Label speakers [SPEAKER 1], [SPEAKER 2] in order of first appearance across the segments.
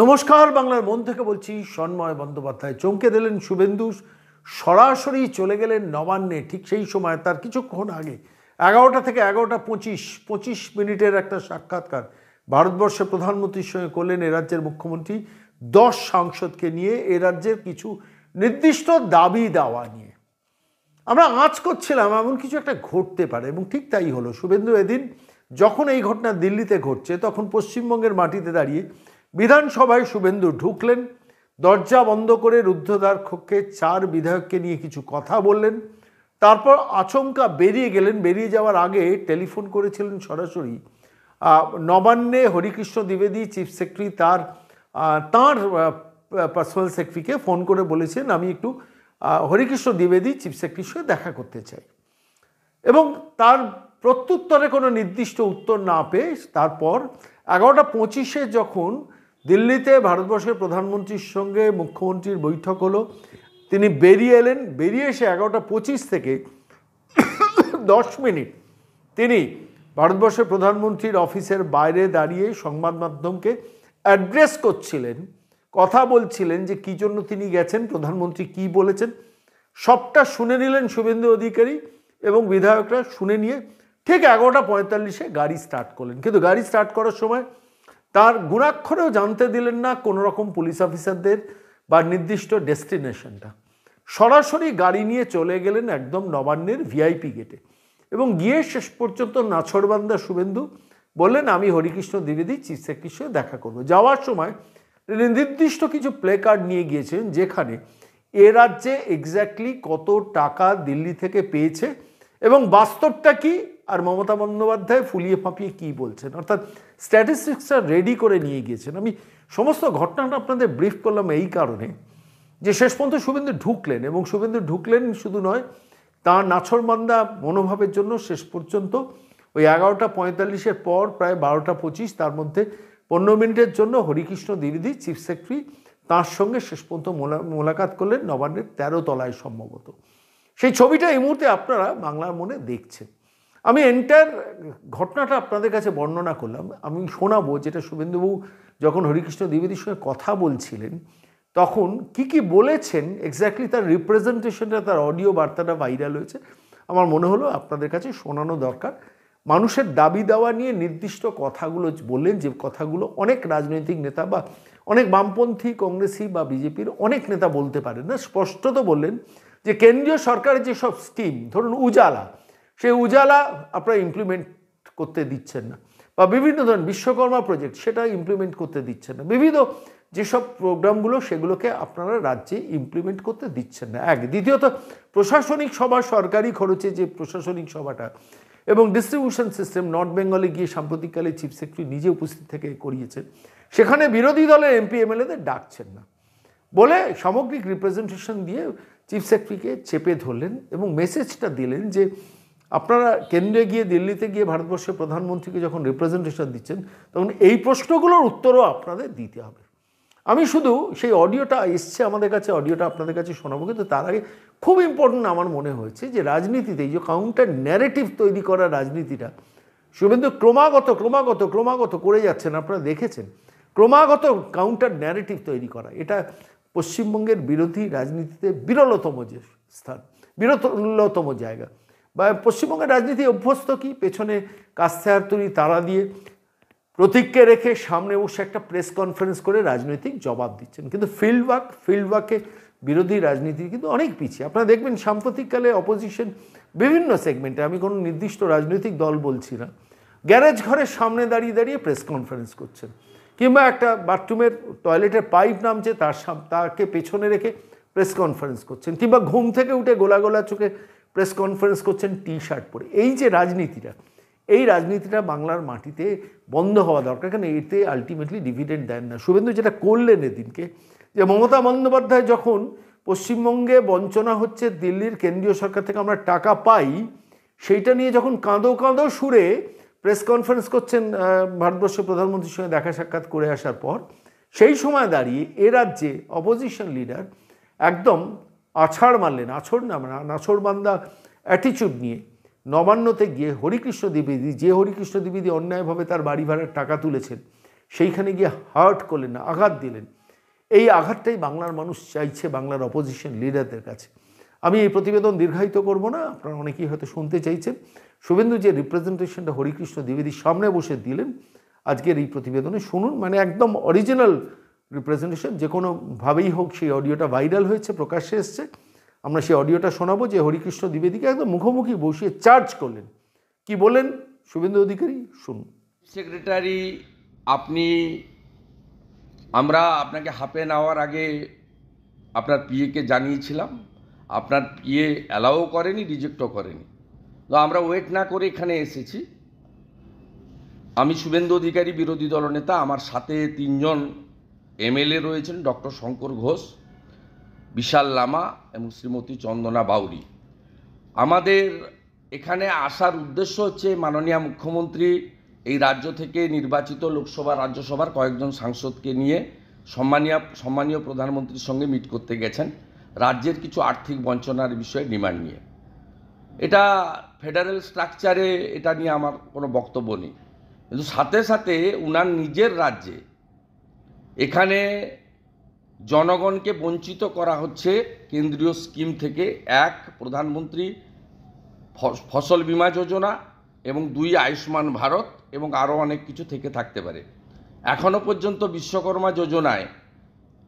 [SPEAKER 1] নমস্কার, বাংলার মন থেকে বলছি সন্ময় বন্দ্যোপাধ্যায়। চমকে দিলেন শুভেন্দু, সরাসরি চলে গেলেন নবান্নে। ঠিক সেই সময় তার কিছুক্ষণ আগে 11টা থেকে 11:25 মিনিটের একটা সাক্ষাৎকার ভারতবর্ষের প্রধানমন্ত্রীর সঙ্গে করলেন এ রাজ্যের মুখ্যমন্ত্রী 10 সাংসদকে নিয়ে, এ রাজ্যের কিছু নির্দিষ্ট দাবি দাওয়া নিয়ে। আমরা আঁচ করছিলাম এমন কিছু একটা ঘটতে পারে, এবং ঠিক তাই হলো। শুভেন্দু এদিন যখন এই ঘটনা দিল্লিতে ঘটছে, তখন পশ্চিমবঙ্গের মাটিতে দাঁড়িয়ে বিধানসভায় শুভেন্দু ঢুকলেন, দরজা বন্ধ করে রুদ্ধদ্বার কক্ষে 4 বিধায়ককে নিয়ে কিছু কথা বললেন, তারপর আচমকা বেরিয়ে গেলেন। বেরিয়ে যাওয়ার আগে টেলিফোন করেছিলেন সরাসরি নবান্নে হরিকৃষ্ণ দ্বিবেদী, চিফ সেক্রেটারি, তার পার্সোনাল সেক্রেটারিকে ফোন করে বলেছেন, আমি একটু হরিকৃষ্ণ দ্বিবেদী চিফ সেক্রেটারির সঙ্গে দেখা করতে চাই। এবং তার প্রত্যুত্তরে কোনো নির্দিষ্ট উত্তর না পেয়ে তারপর 11:25 যখন দিল্লিতে ভারতবর্ষের প্রধানমন্ত্রীর সঙ্গে মুখ্যমন্ত্রীর বৈঠক হলো, তিনি বেরিয়ে এলেন। বেরিয়ে এসে 11:25 থেকে 10 মিনিট তিনি ভারতবর্ষের প্রধানমন্ত্রীর অফিসের বাইরে দাঁড়িয়ে সংবাদ মাধ্যমকে অ্যাড্রেস করছিলেন, কথা বলছিলেন যে কী জন্য তিনি গেছেন, প্রধানমন্ত্রী কি বলেছেন, সবটা শুনে নিলেন শুভেন্দু অধিকারী এবং বিধায়করা। শুনে নিয়ে ঠিক 11:45 গাড়ি স্টার্ট করলেন। কিন্তু গাড়ি স্টার্ট করার সময় তার গুণাক্ষরেও জানতে দিলেন না কোনো রকম পুলিশ অফিসারদের বা নির্দিষ্ট ডেস্টিনেশনটা। সরাসরি গাড়ি নিয়ে চলে গেলেন একদম নবান্নের ভিআইপি গেটে, এবং গিয়ে শেষ পর্যন্ত নাছরবান্দা শুভেন্দু বললেন, আমি হরিকৃষ্ণ দ্বিবেদী চিফ সেক্রেটারির সঙ্গে দেখা করব। যাওয়ার সময় নির্দিষ্ট কিছু প্লে কার্ড নিয়ে গিয়েছেন, যেখানে এ রাজ্যে এক্স্যাক্টলি কত টাকা দিল্লি থেকে পেয়েছে এবং বাস্তবটা কি, আর মমতা বন্দ্যোপাধ্যায় ফুলিয়ে ফাঁপিয়ে কী বলছেন, অর্থাৎ স্ট্যাটিস্টিক্সটা রেডি করে নিয়ে গিয়েছেন। আমি সমস্ত ঘটনাটা আপনাদের ব্রিফ করলাম এই কারণে যে শেষ পর্যন্ত শুভেন্দু ঢুকলেন, এবং শুভেন্দু ঢুকলেন শুধু নয়, তাঁর নাছরবান্দা মনোভাবের জন্য শেষ পর্যন্ত ওই 11:45 পর প্রায় 12:25, তার মধ্যে 15 মিনিটের জন্য হরিকৃষ্ণ দ্বিবেদী চিফ সেক্রেটারি তাঁর সঙ্গে শেষ পর্যন্ত মোলাকাত করলেন নবান্নের 13 তলায় সম্ভবত। সেই ছবিটা এই মুহূর্তে আপনারা বাংলার মনে দেখছেন। আমি এন্টায়ার ঘটনাটা আপনাদের কাছে বর্ণনা করলাম। আমি শোনাবো যেটা শুভেন্দুবাবু যখন হরিকৃষ্ণ দ্বিবেদীর সঙ্গে কথা বলছিলেন তখন কি বলেছেন এক্স্যাক্টলি, তার রিপ্রেজেন্টেশনটা, তার অডিও বার্তাটা ভাইরাল হয়েছে। আমার মনে হলো আপনাদের কাছে শোনানো দরকার। মানুষের দাবি দেওয়া নিয়ে নির্দিষ্ট কথাগুলো বললেন, যে কথাগুলো অনেক রাজনৈতিক নেতা বা অনেক বামপন্থী, কংগ্রেসি বা বিজেপির অনেক নেতা বলতে পারেন না। স্পষ্টত বললেন যে কেন্দ্রীয় সরকারের যেসব স্কিম, ধরুন উজালা, সেই উজালা আপনারা ইমপ্লিমেন্ট করতে দিচ্ছেন না, বা বিভিন্ন ধরনের বিশ্বকর্মা প্রজেক্ট সেটা ইমপ্লিমেন্ট করতে দিচ্ছেন না, বিবিধ যেসব প্রোগ্রামগুলো সেগুলোকে আপনারা রাজ্যে ইমপ্লিমেন্ট করতে দিচ্ছেন না। দ্বিতীয়ত প্রশাসনিক সভা, সরকারি খরচে যে প্রশাসনিক সভাটা এবং ডিস্ট্রিবিউশন সিস্টেম, নর্থ বেঙ্গলে গিয়ে সাম্প্রতিককালে চিফ সেক্রেটারি নিজে উপস্থিত থেকে করিয়েছেন, সেখানে বিরোধী দলের এমপি এমএলএদের ডাকছেন না বলে সামগ্রিক রিপ্রেজেন্টেশন দিয়ে চিফ সেক্রেটারিকে চেপে ধরলেন এবং মেসেজটা দিলেন যে আপনারা কেন্দ্রে গিয়ে, দিল্লিতে গিয়ে ভারতবর্ষের প্রধানমন্ত্রীকে যখন রিপ্রেজেন্টেশন দিচ্ছেন, তখন এই প্রশ্নগুলোর উত্তরও আপনাদের দিতে হবে। আমি শুধু সেই অডিওটা এসছে আমাদের কাছে, অডিওটা আপনাদের কাছে শোনাবো, কিন্তু তার আগে খুব ইম্পর্টেন্ট আমার মনে হয়েছে যে রাজনীতিতে এই যে কাউন্টার ন্যারেটিভ তৈরি করার রাজনীতিটা শুভেন্দু ক্রমাগত করে যাচ্ছেন। আপনারা দেখেছেন ক্রমাগত কাউন্টার ন্যারেটিভ তৈরি করা, এটা পশ্চিমবঙ্গের বিরোধী রাজনীতিতে বিরলতম যে স্থান, বিরলতম জায়গা। বা পশ্চিমবঙ্গের রাজনীতি অভ্যস্ত কি, পেছনে কাস্তে হাতুড়ি তারা দিয়ে প্রতীককে রেখে সামনে বসে একটা প্রেস কনফারেন্স করে রাজনৈতিক জবাব দিচ্ছেন, কিন্তু ফিল্ডওয়ার্কে বিরোধী রাজনীতি কিন্তু অনেক পিছিয়ে। আপনারা দেখবেন সাম্প্রতিককালে অপোজিশন বিভিন্ন সেগমেন্টে, আমি কোনো নির্দিষ্ট রাজনৈতিক দল বলছি না, গ্যারেজ ঘরের সামনে দাঁড়িয়ে প্রেস কনফারেন্স করছেন, কিংবা একটা বাথরুমের টয়লেটের পাইপ নামছে তাকে পেছনে রেখে প্রেস কনফারেন্স করছেন, কিংবা ঘুম থেকে উঠে গোলা চোখে প্রেস কনফারেন্স করছেন টি শার্ট পরে। এই যে রাজনীতিটা বাংলার মাটিতে বন্ধ হওয়া দরকার, কারণ এতে আলটিমেটলি ডিভিডেন্ড দেন না। শুভেন্দু যেটা করলেন এদিনকে, যে মমতা বন্দ্যোপাধ্যায় যখন পশ্চিমবঙ্গে বঞ্চনা হচ্ছে, দিল্লির কেন্দ্রীয় সরকার থেকে আমরা টাকা পাই, সেইটা নিয়ে যখন কাঁদো সুরে প্রেস কনফারেন্স করছেন ভারতবর্ষের প্রধানমন্ত্রীর সঙ্গে দেখা সাক্ষাৎ করে আসার পর, সেই সময় দাঁড়িয়ে এ রাজ্যে অপোজিশন লিডার একদম নাছরবান্দা অ্যাটিচিউড নিয়ে নবান্নতে গিয়ে হরিকৃষ্ণ দ্বিবেদী অন্যায়ভাবে তার বাড়ি ভাড়ার টাকা তুলেছেন, সেইখানে গিয়ে হার্ট করলেন, আঘাত দিলেন। এই আঘাতটাই বাংলার মানুষ চাইছে বাংলার অপোজিশন লিডারদের কাছে। আমি এই প্রতিবেদন দীর্ঘায়িত করব না, আপনারা অনেকেই হয়তো শুনতে চাইছেন। শুভেন্দু যে রিপ্রেজেন্টেশনটা হরিকৃষ্ণ দ্বিবেদীর সামনে বসে দিলেন আজকের এই প্রতিবেদনে, শুনুন। মানে একদম অরিজিনাল রিপ্রেজেন্টেশন, যে কোনোভাবেই হোক সেই অডিওটা ভাইরাল হয়েছে, প্রকাশ্যে এসছে। আমরা সেই অডিওটা শোনাবো যে হরিকৃষ্ণ দ্বিবেদীকে একদম মুখোমুখি বসিয়ে চার্জ করলেন। কি বলেন শুভেন্দু অধিকারী, শুনুন।
[SPEAKER 2] সেক্রেটারি, আমরা আপনাকে হাফ অ্যান আওয়ার আগে আপনার পিএকে জানিয়েছিলাম। আপনার পিএ অ্যালাও করেনি, রিজেক্টও করেনি। তো আমরা ওয়েট না করে এখানে এসেছি। আমি শুভেন্দু অধিকারী, বিরোধী দলনেতা। আমার সাথে 3 জন এমএলএ রয়েছেন, ডক্টর শঙ্কর ঘোষ, বিশাল লামা এবং শ্রীমতী চন্দনা বাউরি। আমাদের এখানে আসার উদ্দেশ্য হচ্ছে মাননীয় মুখ্যমন্ত্রী এই রাজ্য থেকে নির্বাচিত লোকসভা রাজ্যসভার কয়েকজন সাংসদকে নিয়ে সম্মানীয় প্রধানমন্ত্রীর সঙ্গে মিট করতে গেছেন রাজ্যের কিছু আর্থিক বঞ্চনার বিষয়ে ডিমান্ড নিয়ে। এটা ফেডারেল স্ট্রাকচারে, এটা নিয়ে আমার কোনো বক্তব্য নেই। কিন্তু সাথে সাথে উনার নিজের রাজ্যে এখানে জনগণকে বঞ্চিত করা হচ্ছে কেন্দ্রীয় স্কিম থেকে। 1, প্রধানমন্ত্রী ফসল বীমা যোজনা, এবং 2, আয়ুষ্মান ভারত, এবং আরও অনেক কিছু থেকে থাকতে পারে। এখনও পর্যন্ত বিশ্বকর্মা যোজনায়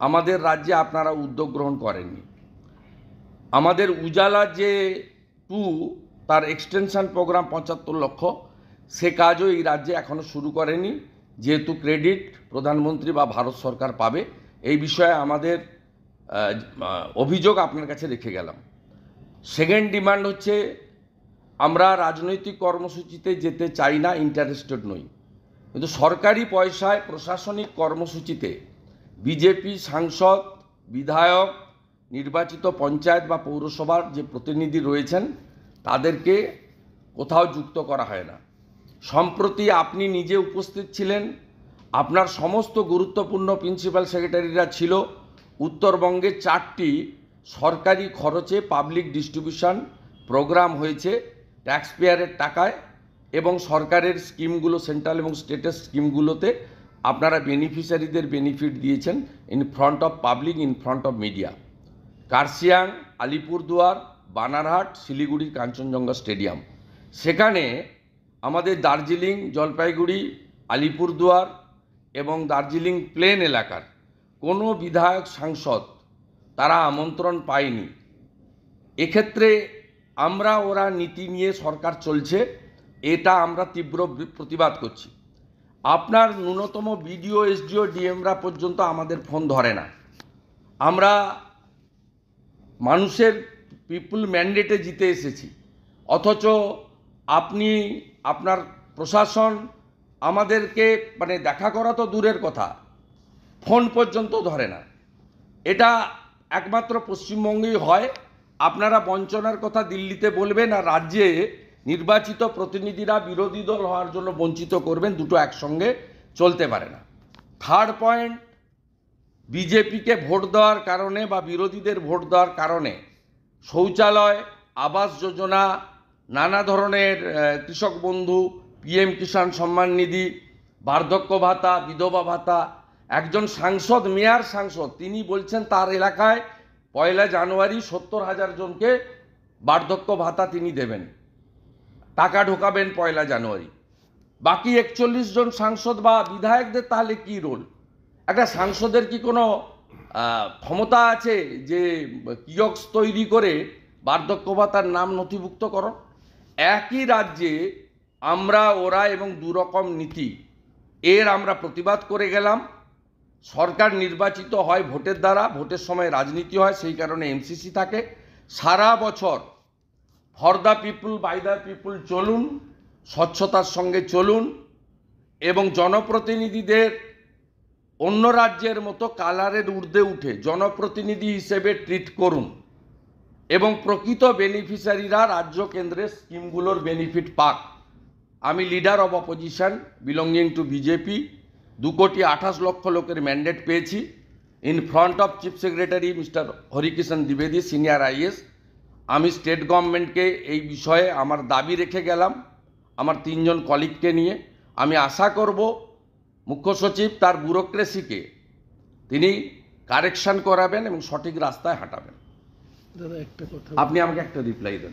[SPEAKER 2] আমাদের রাজ্যে আপনারা উদ্যোগ গ্রহণ করেননি। আমাদের উজালা যে 2, তার এক্সটেনশন প্রোগ্রাম 75 লক্ষ, সে কাজও এই রাজ্যে এখনও শুরু করেনি, যেহেতু ক্রেডিট প্রধানমন্ত্রী বা ভারত সরকার পাবে। এই বিষয়ে আমাদের অভিযোগ আপনার কাছে রেখে গেলাম। সেকেন্ড ডিমান্ড হচ্ছে, আমরা রাজনৈতিক কর্মসূচিতে যেতে চাই না, ইন্টারেস্টেড নই। কিন্তু সরকারি পয়সায় প্রশাসনিক কর্মসূচিতে বিজেপি সাংসদ, বিধায়ক, নির্বাচিত পঞ্চায়েত বা পৌরসভার যে প্রতিনিধি রয়েছেন তাদেরকে কোথাও যুক্ত করা হয় না। সম্প্রতি আপনি নিজে উপস্থিত ছিলেন, আপনার সমস্ত গুরুত্বপূর্ণ প্রিন্সিপাল সেক্রেটারিরা ছিল। উত্তরবঙ্গে 4টি সরকারি খরচে পাবলিক ডিস্ট্রিবিউশন প্রোগ্রাম হয়েছে ট্যাক্স পেয়ারের টাকায়, এবং সরকারের স্কিমগুলো, সেন্ট্রাল এবং স্টেটের স্কিমগুলোতে আপনারা বেনিফিশিয়ারিদের বেনিফিট দিয়েছেন in front of public, in front of media. Kurseong, Alipurduar, Banarhat, শিলিগুড়ির কাঞ্চনজঙ্ঘা স্টেডিয়াম, সেখানে আমাদের দার্জিলিং, জলপাইগুড়ি, আলিপুরদুয়ার এবং দার্জিলিং প্লেন এলাকার কোনো বিধায়ক, সাংসদ তারা আমন্ত্রণ পায়নি। এক্ষেত্রে ওরা নীতি নিয়ে সরকার চলছে, এটা আমরা তীব্র প্রতিবাদ করছি। আপনার ন্যূনতম বিডিও, এসডিও, ডিএমরা পর্যন্ত আমাদের ফোন ধরে না। আমরা মানুষের পিপুল ম্যান্ডেটে জিতে এসেছি, অথচ আপনার প্রশাসন আমাদেরকে দেখা করা তো দূরের কথা, ফোন পর্যন্ত ধরে না। এটা একমাত্র পশ্চিমবঙ্গেই হয়। আপনারা বঞ্চনার কথা দিল্লিতে বলবেন, আর রাজ্যে নির্বাচিত প্রতিনিধিরা বিরোধী দল হওয়ার জন্য বঞ্চিত করবেন, দুটো একসঙ্গে চলতে পারে না। থার্ড পয়েন্ট, বিজেপিকে ভোট দেওয়ার কারণে বা বিরোধীদের ভোট দেওয়ার কারণে শৌচালয়, আবাস যোজনা, নানা ধরনের কৃষক বন্ধু, পিএম কিষাণ সম্মান নিধি, বার্ধক্য ভাতা, বিধবা ভাতা, একজন সাংসদ, মেয়র সাংসদ, তিনি বলছেন তার এলাকায় 1 জানুয়ারি 70,000 জনকে বার্ধক্য ভাতা তিনি দেবেন, টাকা ঢোকাবেন 1 জানুয়ারি। বাকি 41 জন সাংসদ বা বিধায়কদের তাহলে কি রোল? একটা সাংসদের কি কোনো ক্ষমতা আছে যে কিয়স্ক তৈরি করে বার্ধক্য ভাতার নাম নথিভুক্ত করো? একই রাজ্যে ওরা এবং দুরকম নীতি, আমরা প্রতিবাদ করে গেলাম। সরকার নির্বাচিত হয় ভোটের দ্বারা, ভোটের সময় রাজনীতি হয়, সেই কারণে এমসিসি থাকে। সারা বছর for the people, by the people চলুন, স্বচ্ছতার সঙ্গে চলুন, এবং জনপ্রতিনিধিদের অন্য রাজ্যের মতো কালারের ঊর্ধ্বে উঠে জনপ্রতিনিধি হিসেবে ট্রিট করুন, এবং প্রকৃত বেনিফিশিয়ারিরা রাজ্য কেন্দ্রের স্কিমগুলোর বেনিফিট পাক। আমি leader of opposition belonging to BJP, 2,28,00,000 লোকের ম্যান্ডেট পেয়েছি। In front of chief secretary mister Harikishan দ্বিবেদী, সিনিয়র আইএস, আমি স্টেট গভর্নমেন্টকে এই বিষয়ে আমার দাবি রেখে গেলাম, আমার 3 জন কলিগকে নিয়ে। আমি আশা করব মুখ্য সচিব তার ব্যুরোক্রেসিকে তিনি কারেকশন করাবেন এবং সঠিক রাস্তায় হাঁটাবেন।
[SPEAKER 3] দাদা একটা কথা,
[SPEAKER 2] আপনি আমাকে একটা রিপ্লাই দেন।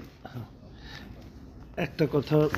[SPEAKER 3] একটা কথা